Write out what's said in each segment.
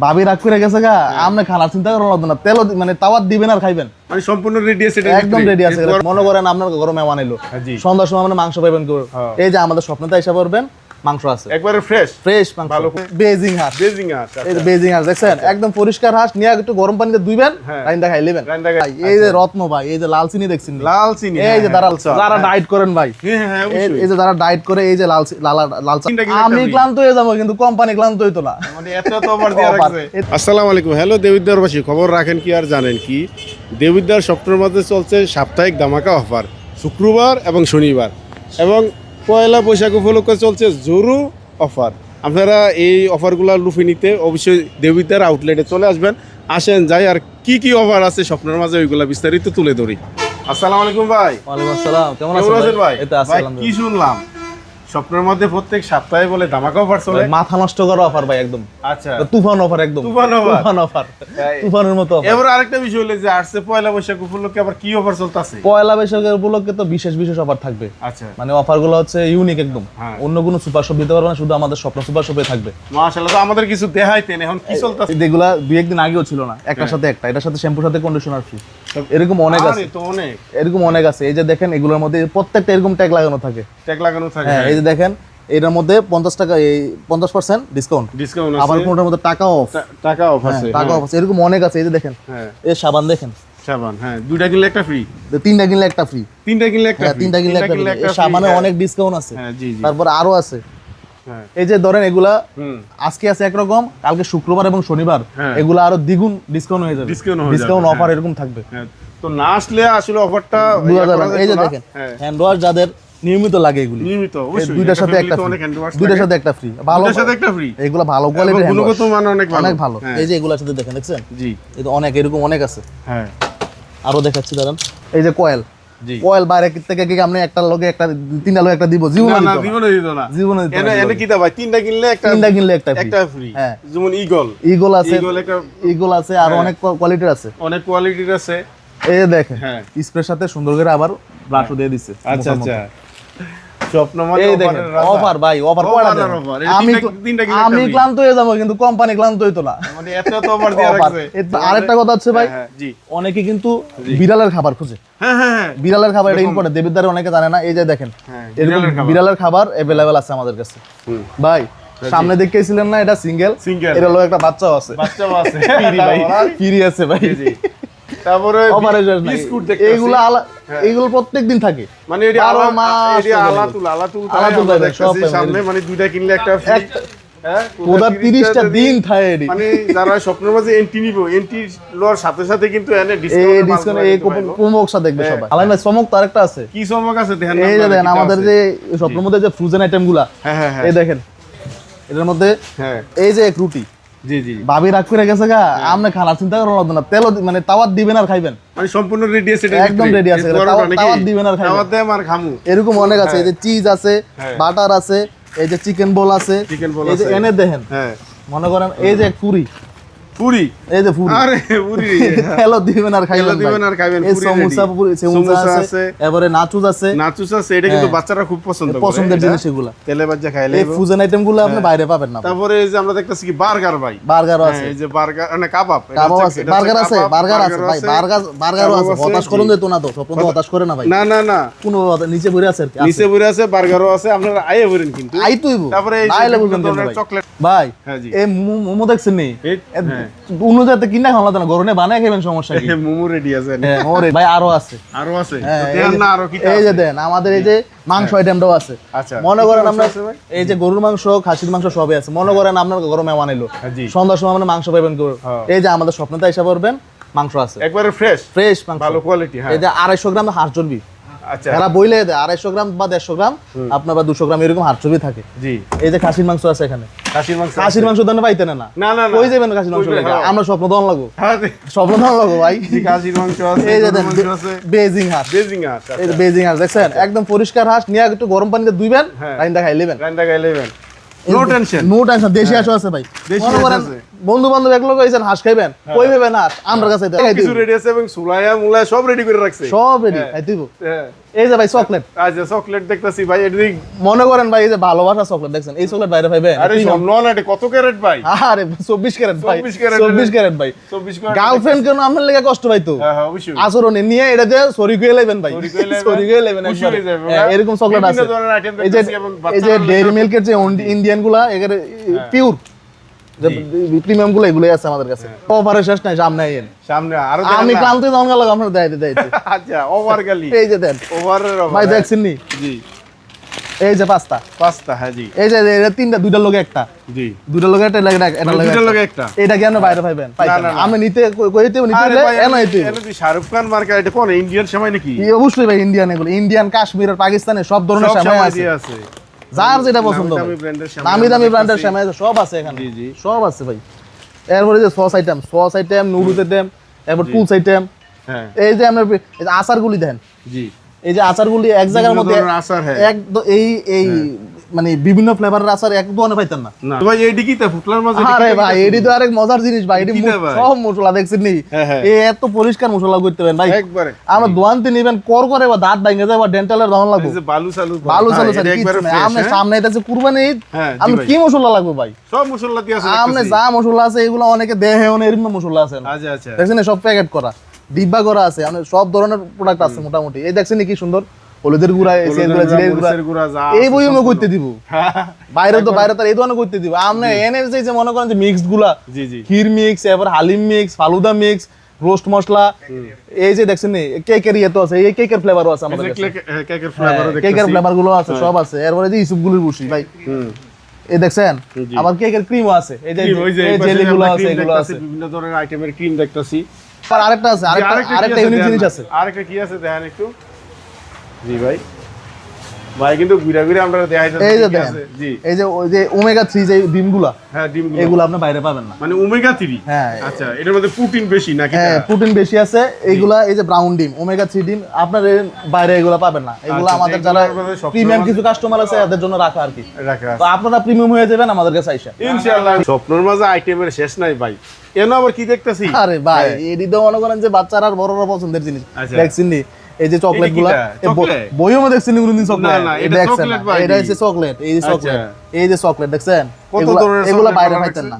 ভাবি রাগ করে গেছে গা, আপনি খানার চিন্তা করা লাগবে না, তেল মানে তাওয়াত দিবেন আর খাইবেন, মানে সম্পূর্ণ রেডি আছে, একদম রেডি আছে। মনে করেন আপনার ঘরে মেহমান এলো, সন্ধ্যার সময় মানে মাংস পাইবেন, এই যে আমাদের স্বপ্নটা এসে পড়বেন, মাংস আছে একবারে ফ্রেশ ফ্রেশ মাংস, বেজিং হাঁস, এই যে বেজিং হাঁস দেখছেন, একদম পরিষ্কার হাঁস নিয়ে একটু গরম পানিতে ধুইবেন, রাইন্দা খাই নেবেন। এই যে রত্ন ভাই, এই যে লাল চিনি দেখছেন, লাল চিনি, এই যে যারা ডায়েট করেন ভাই, এই যে যারা ডায়েট করে, এই যে লাল চা, আমি ক্লান্ত হয়ে যাবো কিন্তু কোম্পানি ক্লান্ত হইতো না, মানে এত তো অফার দিয়ে রাখছে। আসসালামু আলাইকুম, হ্যালো দেবিদ্বারবাসী, খবর রাখেন কি আর জানেন কি, দেবিদ্বার সপ্তাহের মধ্যে চলছে সাপ্তাহিক ধামাকা অফার, শুক্রবার এবং শনিবার, এবং পয়লা বৈশাখ উপলক্ষে চলছে জোরু অফার। আপনারা এই অফারগুলো লুফে নিতে অবশ্যই দেবিদ্বার আউটলেটে চলে আসবেন। আসেন যাই আর কি কি অফার আছে স্বপ্নের মাঝে ওইগুলা বিস্তারিত তুলে ধরি। আসসালামু আলাইকুম ভাই। ওয়ালাইকুম আসসালাম, কেমন আছেন ভাই? এই তো আছি ভাই, কি আলহামদুলিল্লাহ। শুনলাম স্বপ্নের মধ্যে প্রত্যেক সপ্তাহে বলে ধামাকা অফার চলে? মাথা নষ্ট করা অফার ভাই, একদম আচ্ছা, তুফান অফার, একদম তুফান অফার, তুফানের মতো অফার। এবার আরেকটা বিষয় হলো যে আসছে পয়লা বৈশাখ উপলক্ষে আবার কি অফার চলতেছে? পয়লা বৈশাখের উপলক্ষে তো বিশেষ বিশেষ অফার থাকবে। আচ্ছা, মানে অফার গুলো হচ্ছে ইউনিক একদম, অন্য কোনো সুপার শপ দিতে পারবে না, শুধু আমাদের স্বপ্ন সুপার শপে থাকবে। মাশাআল্লাহ, তো আমাদের কিছু দেখাইতেন, এখন কি চলতেছে? যেগুলা দুই একদিন আগেও ছিল না, একটার সাথে একটা, এটার সাথে শ্যাম্পুর সাথে কন্ডিশনার ফ্রি, এরকম অনেক আছে, তো অনেক এরকম অনেক আছে। এই যে দেখেন, এগুলোর মধ্যে প্রত্যেকটা এরকম ট্যাগ লাগানো থাকে, ট্যাগ লাগানো থাকে। হ্যাঁ, এই যে দেখেন, এটার মধ্যে 50 টাকা, এই 50% ডিসকাউন্ট, ডিসকাউন্ট আবার কোনটার মধ্যে টাকা অফ, টাকা অফ আছে, টাকা অফ আছে, এরকম অনেক আছে। এই যে দেখেন, হ্যাঁ, এই সাবান দেখেন, সাবান, হ্যাঁ, দুইটা কিনলে একটা ফ্রি, তিনটা কিনলে একটা ফ্রি, তিনটা কিনলে একটা হ্যাঁ, তিনটা কিনলে একটা ফ্রি। এই সাবানে অনেক ডিসকাউন্ট আছে, হ্যাঁ, জি জি, তারপর আরো আছে। হ্যাঁ, এই যে ধরেন এগুলা আজকে আছে একরকম, কালকে শুক্রবার এবং শনিবার এগুলা আরো দ্বিগুণ ডিসকাউন্ট হয়ে যাবে, ডিসকাউন্ট অফার এরকম থাকবে। তো না আসলে আসলে অফারটা এই যে দেখেন, হ্যান্ড ওয়াশ যাদের নিয়মিত লাগে, এগুলি নিয়মিত, অবশ্যই দুইটার সাথে একটা ফ্রি, দুইটার সাথে একটা ফ্রি, ভালো সাথে একটা ফ্রি, এগুলা ভালো কোয়ালিটির, গুণগত মান অনেক ভালো, অনেক ভালো। এই যে এগুলার সাথে দেখেন, দেখছেন, জি, এটা অনেক এরকম অনেক আছে। হ্যাঁ, আরো দেখাচ্ছি দাঁড়ান, এই যে কয়েল, জি, কয়েল বাইরে থেকে কি আপনি একটা লগে একটা, তিনটা লগে একটা দিব, জীবনে না জীবনে দিত না, জীবনে দিত না। এনে কি দা ভাই, তিনটা কিনলে একটা, তিনটা কিনলে একটা ফ্রি, হ্যাঁ, যেমন ইগল আছে, একটা ইগল আছে, আর অনেক কোয়ালিটির আছে, অনেক কোয়ালিটির আছে। এই যে দেখেন, হ্যাঁ, স্প্রের সাথে সুন্দর করে আবার ব্রাশও দিয়ে দিচ্ছে। আচ্ছা আচ্ছা, স্বপ্ন মানে এই দেখেন অফার ভাই, অফার কয়টা দেন, আমি ক্লান্ত হয়ে যাবো কিন্তু কোম্পানি ক্লান্ত হইতো না, মানে এত তো অফার দিয়ে রাখছে। আরেকটা কথা হচ্ছে ভাই, জি, অনেকে কিন্তু বিড়ালের খাবার খুঁজে, হ্যাঁ হ্যাঁ হ্যাঁ, বিড়ালের খাবার এটা ইম্পর্টেন্ট, দেবিদ্বারে অনেকে জানে না। এই যে দেখেন, এরকম বিড়ালের খাবার अवेलेबल আছে আমাদের কাছে ভাই। সামনে দেখেছিলেন না, এটা সিঙ্গেল, এটা হলো একটা বাচ্চাও আছে, বাচ্চাও আছে, ফ্রি ভাই, ফ্রি আছে ভাই। তারপরে বিস্কুট দেখতে, এইগুলো প্রত্যেকদিন থাকে, মানে এটি আলাতুল দেখতেছি সামনে, মানে দুইটা কিনলে একটা ফ্রি, হ্যাঁ, ওটা 30টা দিন থাকে এডি। মানে যারা স্বপ্নের মাঝে এন্ট্রি নিব, এন্ট্রি লওয়ার সাথে সাথে কিন্তু এনে ডিসকাউন্ট, এই প্রোমোকসা দেখবে সবাই। আলাই না, চমক তো আরেকটা আছে। কি চমক আছে দেখেন, এই যে দেখেন আমাদের যে স্বপ্নের মধ্যে যে ফ্রোজেন আইটেমগুলা, হ্যাঁ হ্যাঁ, এই দেখেন এটার মধ্যে, হ্যাঁ, এই যে এক রুটি, জি জি, ভাবি রাগ করে গেছে গা, আপনি খানার চিন্তা করা লাগবে না, তেল মানে তাওয়াত দিবেন আর খাইবেন, মানে সম্পূর্ণ রেডি আছে, একদম রেডি আছে, তাওয়াত দিবেন আর খাইবেন, তাওয়াত দেব আর খামু, এরকম অনেক আছে। এই যে চিজ আছে, বাটার আছে, এই যে চিকেন বল আছে, এই যে এনে দেখেন, হ্যাঁ, মনে করেন এই যে পুরি, পুরি, এই যে পুরি, আরে পুরি হেলো দিবেন আর খাইবেন, এই সমোসা, সমোসা আছে, এবারে নাচুস আছে, এটা কিন্তু বাচ্চারা খুব পছন্দ করে, পছন্দের জিনিস এগুলা, তেলে ভাজা খাইলে। এই ফ্রোজেন আইটেমগুলো আপনি বাইরে পাবেন না। তারপরে এই যে আমরা দেখতেছি কি বার্গার ভাই, বার্গারও আছে, এই যে বার্গার মানে কাবাব আছে, বার্গার আছে, বার্গার আছে ভাই, বার্গারও আছে। হতাশ করুন যেত না তো, স্বপ্ন তো হতাশ করে না ভাই, না না না, কোনো নিচে পড়ে আছে, নিচে পড়ে আছে, বার্গারও আছে, আপনারা আইয়ে পড়েন কিন্তু আইতুইব। তারপরে এই আইলে বুঝবেন চকলেট ভাই, হ্যাঁ জি, এই মোমো দেখছেন নি, এই অনুযাতে কিনা খাওয়া না, গরনে বানায় খাবেন, সমস্যা কি? মোমো রেডি আছে, হ্যাঁ ওরে ভাই, আরো আছে, আরো আছে, দেন না আরো কি, এই যে দেন আমাদের এই যে মাংস আইটেমটাও আছে। আচ্ছা, মনে করেন আমরা এই যে গরুর মাংস, খাসির মাংস সবই আছে। মনে করেন আপনার ঘরে মেহমান এলো, সন্ধ্যার সময় মানে মাংস পাইবেন, এই যে আমাদের স্বপ্নটা এসে পড়বেন, মাংস আছে একবারে ফ্রেশ ফ্রেশ মাংস, ভালো কোয়ালিটি, হ্যাঁ, এই যে 250 গ্রাম হাড় চর্বি, আচ্ছা, এরা বইলে দেয় 250 গ্রাম বা 150 গ্রাম, আপনার বা 200 গ্রাম এরকম হাড় চর্বি থাকে। জি, এই যে খাসির মাংস আছে এখানে, খাসির মাংস দানে পাইতেন না, না না, কই যাবেন খাসির মাংস লাগে? আমরা স্বপ্ন দন লাগবো, হ্যাঁ, স্বপ্ন দন লাগবো ভাই। খাসির মাংস আছে, এই যে দেন বেজিং হাঁস, এই যে বেজিং হাঁস দেখছেন, একদম পরিষ্কার হাঁস নিয়ে একটু গরম পানিতে ধুইবেন, রাইন্দা খাই নেবেন, নো টেনশন, নো টেনশন। দেশি হাঁসও আছে ভাই, দেশি মনে করেন বন্ধু বান্ধব এক লোক হয়েছেন হাঁস খাইবেন কই ভাবেন হাঁস আমার কাছে কিছু রেডি আছে এবং সুলায়া মুলায়া সব রেডি করে রাখছে সব রেডি খাইতেইব এই যে ভাই চকলেট আচ্ছা চকলেট দেখতাছি ভাই এদিক মনে করেন ভাই এই যে ভালোবাসা চকলেট দেখছেন এই চকলেট বাইরে পাইবেন আরে সম্মান এটা কত ক্যারেট ভাই আরে 24 ক্যারেট ভাই 24 ক্যারেট ভাই 24 ক্যারেট গার্লফ্রেন্ড কেন আপনার লেগে কষ্ট পাইতো হ্যাঁ হ্যাঁ অবশ্যই আসরনে নিয়ে এটা যে সরি কইলে লাইবেন ভাই সরি কইলে লাইবেন এরকম চকলেট আছে এই যে ডেইরি মিল্কের যে ইন্ডিয়ান গুলা এখানে পিওর যে প্রিমিয়াম গুলো এগুলাই আছে আমাদের কাছে অফারে শেষ নাই সামনে আরো আমি ক্লান্ত জন গেল আপনার দেখাইতে আচ্ছা ওভার গালি এই যে দেন ওভারের ভাই দেখছেন নি জি এই যে পাঁচটা হ্যাঁ জি এই যে এটা তিনটা দুইটার লগে একটা জি দুইটার লগে একটা লাগে এটা লাগে দুইটার লগে একটা এটা কেন বাইরে পাইবেন আমি নিতে কইতে নিতে এনে হইতে এনে শাহরুখ খান মার্কা এটা কোন ইন্ডিয়ান সময় নাকি অবশ্যই ভাই ইন্ডিয়ান এগুলো ইন্ডিয়ান কাশ্মীর আর পাকিস্তানের সব ধরনের সময় আছে যার যেটা পছন্দ নামি দামি ব্র্যান্ডের সময় সব আছে এখানে সব আছে ভাই এরপরে যে সস আইটেম নুডলস আইটেম এরপর টুলস আইটেম হ্যাঁ এই যে আমরা এই যে আচারগুলি দেন জি এই যে আচারগুলি এক জায়গার মধ্যে আচার হ্যাঁ একদম এই মানে বিভিন্ন ফ্লেভারের আচার এক দোকানে পাইতেন না না ভাই এইডি কি তা ফুটলার মাঝে আরে ভাই এডি তো আরেক মজার জিনিস ভাই এডি সব মশলা দেখছেন নি এই এত পরিষ্কার মশলা করতে পারেন ভাই একবারে আমরা দোয়ানতে নিবেন কর করে বা দাঁত ভাঙে যায় বা ডেন্টালের দাম লাগবে এই যে বালু স্যার একবারে আমরা সামনে এটাছে কুরবানি ঈদ আমি কি মশলা লাগবে ভাই সব মশলা দিয়ে আছে আমনে যা মশলা আছে এগুলো অনেকে দেহে এরকম মশলা আছে আচ্ছা আচ্ছা দেখছেন সব প্যাকেট করা ডিব্বা করা আছে মানে সব ধরনের প্রোডাক্ট আছে মোটামুটি এই দেখছেন কি সুন্দর হলুদের গুঁড়া এসের গুঁড়া জিরের গুঁড়া এই বইও করতে দিব বাইরে তো বাইরে তার এই ধরনের করতে দিব আমরা এনের যে মনে করেন যে মিক্সড গুলা জি জি ক্ষীর মিক্স এবার haleem mix falooda mix roast masala এই যে দেখছেন নি কেকের ইয়ে তো আছে এই কেকের ফ্লেভারও আছে আমাদের কাছে কেকের ফ্লেভারও দেখতেছি কেকের ফ্লেভার গুলো আছে সব আছে এরপরে যে ইসুপ গুলির বসি ভাই এই দেখছেন আবার কেকের ক্রিমও আছে এই যে জেলি গুলো আছে এগুলো আছে বিভিন্ন ধরনের আইটেমের ক্রিম দেখতেছি আর আরেকটা আছে আরেকটা ইউনিক জিনিস আছে আরেকটা কি আছে দেখেন একটু জি ভাই ভাই কিন্তু ঘুরে ঘুরে আমরা দেখাইতে এই যে দেখেন জি এই যে ওই যে ওমেগা 3 যে ডিমগুলা হ্যাঁ ডিমগুলো এগুলো আপনি বাইরে পাবেন না মানে ওমেগা 3 হ্যাঁ আচ্ছা এটার মধ্যে প্রোটিন বেশি নাকি হ্যাঁ প্রোটিন বেশি আছে এইগুলা এই যে ব্রাউন ডিম ওমেগা 3 ডিম আপনার বাইরে এগুলা পাবেন না এগুলা আমাদের যারা প্রিমিয়াম কিছু কাস্টমার আছে তাদের জন্য রাখা আর কি রাখা তো আপনারা প্রিমিয়াম হয়ে যাবেন আমাদের কাছে আইসা ইনশাআল্লাহ স্বপ্নের মাঝে আইটেমের শেষ নাই ভাই এনো আবার কি দেখতেছি আরে ভাই এডি তো মনে করেন যে বাচ্চারা আর বড়রা পছন্দের জিনিস দেখছেন নি এই যে চকলেট গুলা বইও মধ্যে দেখছেন কোনদিন চকলেট এটা দেখছেন এটা হচ্ছে চকলেট এই যে চকলেট দেখছেন এগুলা বাইরে পাইতেন না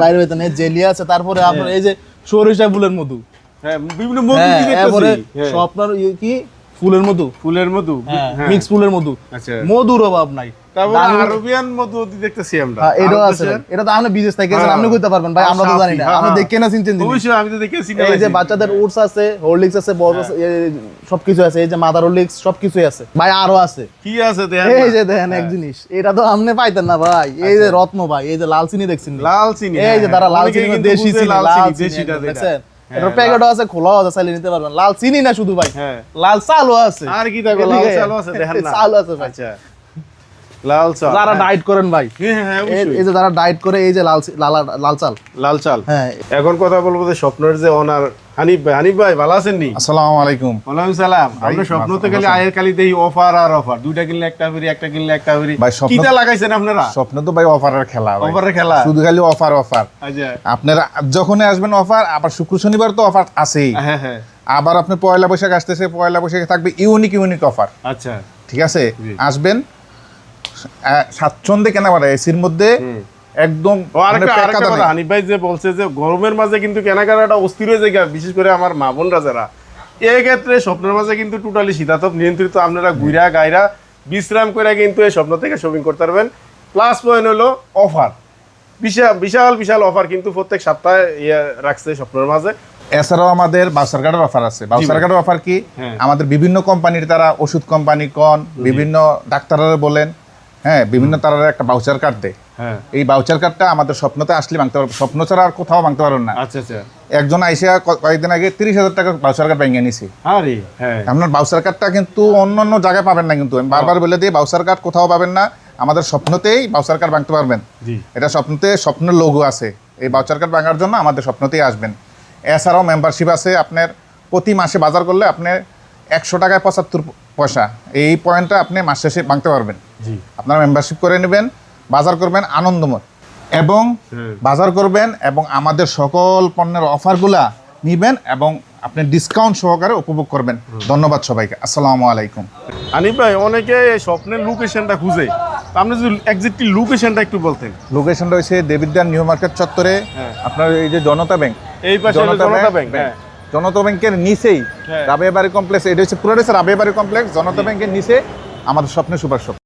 বাইরে পাইতেন এই জেলি আছে তারপরে আপনার এই যে সরিষা ফুলের মধু হ্যাঁ বিভিন্ন মধু কি দেখতেছি সব আপনার কি ফুলের মধু মিক্স ফুলের মধু আচ্ছা মধুর অভাব নাই তারপর আরবিয়ান মধু দেখতেছি আমরা এটাও আছে এটা তো আপনি বিজনেস থেকে আপনি কইতে পারবেন ভাই আমরা তো জানি না আপনি দেখে না চিনতেন অবশ্যই আমি তো দেখেছি এই যে বাচ্চাদের ওটস আছে হরলিক্স আছে বড় সবকিছু আছে এই যে মাদার হরলিক্স সবকিছুই আছে ভাই আরো আছে কি আছে দেখেন এই যে দেখেন এক জিনিস এটা তো আপনি পাইতেন না ভাই এই যে রত্ন ভাই এই যে লাল চিনি দেখছেন লাল চিনি এই যে তারা লাল চিনি দেশি চিনি লাল চিনিটা দেখছেন এটার প্যাকেটও আছে খোলাও আছে চাইলে নিতে পারবেন লাল চিনি না শুধু ভাই লাল চালও আছে আর কি দেখো লাল চালও আছে দেখেন না চালও আছে ভাই আচ্ছা লাল চাল যারা ডায়েট করেন ভাই হ্যাঁ এই যে যারা ডায়েট করে এই যে লাল চাল হ্যাঁ এখন কথা বলবো যে স্বপ্নের যে ওনার হানিফ ভাই ভালো আছেন নি আসসালামু আলাইকুম ওয়ালাইকুম সালাম আমরা স্বপ্ন তো গেলে আয়ের কালি দেই অফার আর অফার দুইটা কিনলে একটা ফ্রি একটা কিনলে একটা ফ্রি কিটা লাগাইছেন আপনারা স্বপ্ন তো ভাই অফারের খেলা ভাই অফারের খেলা শুধু খালি অফার আচ্ছা আপনারা যখনই আসবেন অফার আবার শুক্র শনিবার তো অফার আছেই হ্যাঁ হ্যাঁ আবার আপনি পয়লা বৈশাখ আসতেছে পয়লা বৈশাখে থাকবে ইউনিক অফার আচ্ছা ঠিক আছে আসবেন স্বাচ্ছন্দ্যে কেনাকাটা এসির মধ্যে একদম হানিফ ভাই যে বলছে যে গরমের মাঝে কিন্তু কেনাকাটাটা অস্থির হয়ে যায় বিশেষ করে আমার মা বোনরা যারা এই ক্ষেত্রে স্বপ্নের মাঝে কিন্তু টোটালি শীতাতপ নিয়ন্ত্রিত আপনারা ঘুরা গাইরা বিশ্রাম করে কিন্তু এই স্বপ্ন থেকে শপিং করতে পারবেন প্লাস পয়েন্ট হলো অফার বিশাল অফার কিন্তু প্রত্যেক সপ্তাহে রাখছে স্বপ্নের মাঝে এছাড়াও আমাদের বাউচার কার্ডের অফার আছে বাউচার কার্ডের অফার কি আমাদের বিভিন্ন কোম্পানির তারা ওষুধ কোম্পানি বিভিন্ন ডাক্তাররা বলেন হ্যাঁ বিভিন্ন তারা একটা বাউচার কার্ড দেয় এই বাউচার কার্ডটা আমাদের স্বপ্নতে আসলে ভাঙতে পারবো স্বপ্ন ছাড়া আর কোথাও ভাঙতে পারবেন না আচ্ছা আচ্ছা একজন আইসা কয়েকদিন আগে 30,000 টাকা বাউচার কার্ড ভেঙে নিছি আপনার বাউচার কার্ডটা কিন্তু অন্য জায়গায় পাবেন না কিন্তু আমি বারবার বলে দিই বাউচার কার্ড কোথাও পাবেন না আমাদের স্বপ্নতেই বাউচার কার্ড ভাঙতে পারবেন এটা স্বপ্নের লোগো আছে এই বাউচার কার্ড ভাঙার জন্য আমাদের স্বপ্নতেই আসবেন এছাড়াও মেম্বারশিপ আছে আপনার প্রতি মাসে বাজার করলে আপনি 100 টাকায় 75 পয়সা এই পয়েন্টটা আপনি মাস শেষে ভাঙতে পারবেন আপনারা মেম্বারশিপ করে নেবেন বাজার করবেন আনন্দময় এবং বাজার করবেন এবং আমাদের সকল পণ্যের অফারগুলা নিবেন এবং আপনি ডিসকাউন্ট সহকারে উপভোগ করবেন। ধন্যবাদ সবাইকে। আসসালামু আলাইকুম। আনিফ ভাই, অনেকে স্বপ্নের লোকেশনটা খুঁজে, তা আপনি যদি এক্স্যাক্টলি লোকেশনটা একটু বলতেন। লোকেশনটা হচ্ছে দেবিদ্বার নিউ মার্কেট চত্বরে, আপনার এই যে জনতা ব্যাংক, এই পাশে জনতা ব্যাংক, জনতা ব্যাংকের নিচেই রাবেয়া বাড়ি কমপ্লেক্স, এটা হচ্ছে পুরোটা রাবেয়া বাড়ি কমপ্লেক্স, জনতা ব্যাংকের নিচে আমাদের স্বপ্নের সুপার শপ।